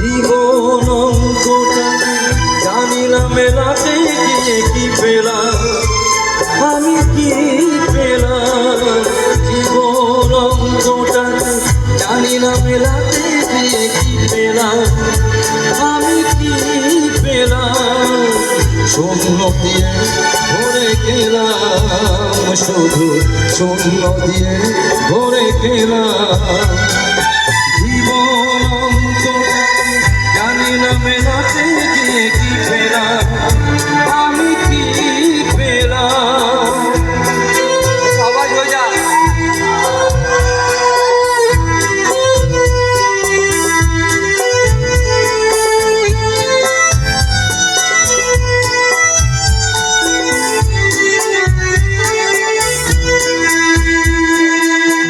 জীবন অঙ্কটা জানিলাম মেলাতে গিয়ে কি পেলাম, আমি কি পেলাম। জীবন অঙ্কটা জানিলাম মেলাতে গিয়ে কি পেলাম, আমি কি পেলাম। শূন্য দিয়ে ভরে গেলাম, শুধু শূন্য দিয়ে ভরে গেলাম। জীবন অঙ্কটা জানিলাম মেলাতে গিয়ে কি পেলাম, আমি কি পেলাম। আওয়াজ হয়ে যা।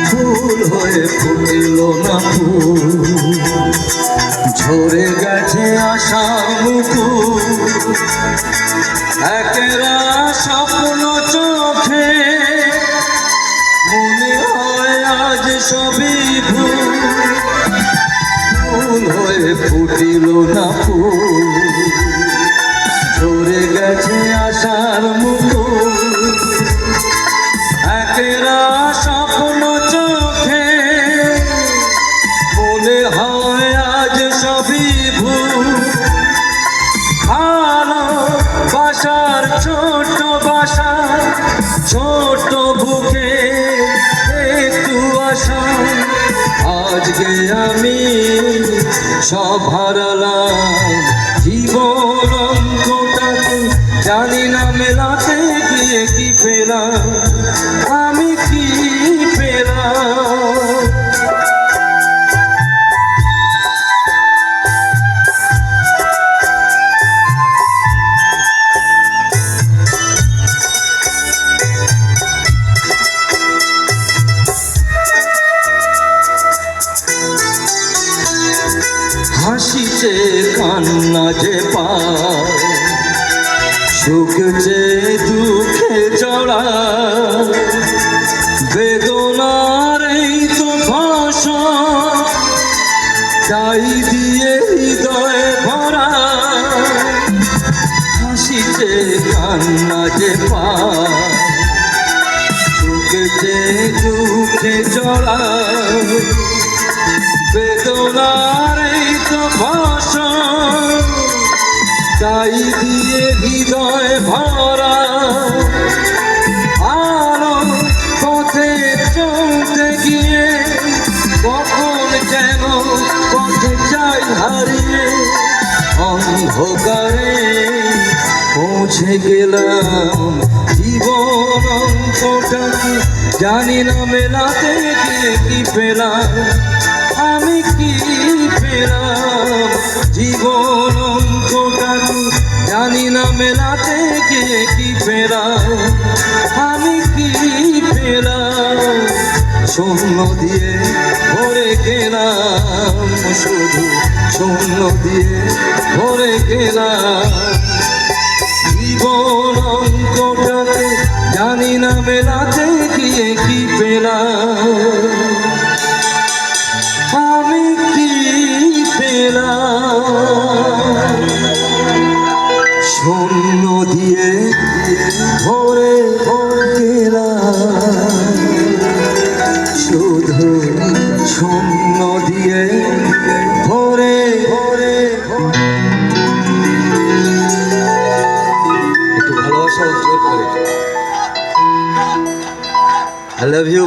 ফুল হয়ে ফুটল না ফুল, ঝরে গেছে আশা মুকুল। একেরা স্বপ্ন চোখে মনে হয় আজ সবই ভুল। ফুল হয়ে ফুটিল না ফুল, ঝরে গেছে আশার মুকুল। একেরা স্বপ্ন চোখে মনে হয় আজ সবই ভুল। ভালোবাসার ছোট বাসা, ছোট বুকে একটু আশা। আজকে আমি সব হারালাম। জীবন অঙ্কটাকে জানি না মেলাতে গিয়ে কি পেলাম, আমি কি পেলাম। হাসিতে কান্না যে পায়, সুখ যে দুঃখে জড়া। বেদনার এই তো ভাষা, তাই দিয়ে হৃদয়ে ভরা। হাসিতে কান্না যে পায়, সুখ যে দুঃখে জড়া। বেদনার এই তো ভাষা, তাই দিয়ে হৃদয় ভরা। আলো পথে চলতে গিয়ে কখন যেন পথে যাই হারিয়ে। অন্ধকারে পৌঁছে গেলাম। জীবন অঙ্কটা জানি না মেলাতে গিয়ে কি পেলাম, আমি কি পেলাম। জীবন অঙ্কটা জানি না মেলাতে গিয়ে কি পেলাম, আমি কি পেলাম। শূন্য দিয়ে ভরে গেলাম, শুধু শূন্য দিয়ে ভরে গেলাম। জীবন অঙ্কটাতে জানি না মেলাতে গিয়ে কি পেলাম, আমি কি পেলাম। শূন্য দিয়ে ভরে গেলাম, শুধু শূন্য দিয়ে ভরে। একটু ভালোবাসা জোর করে। I love you.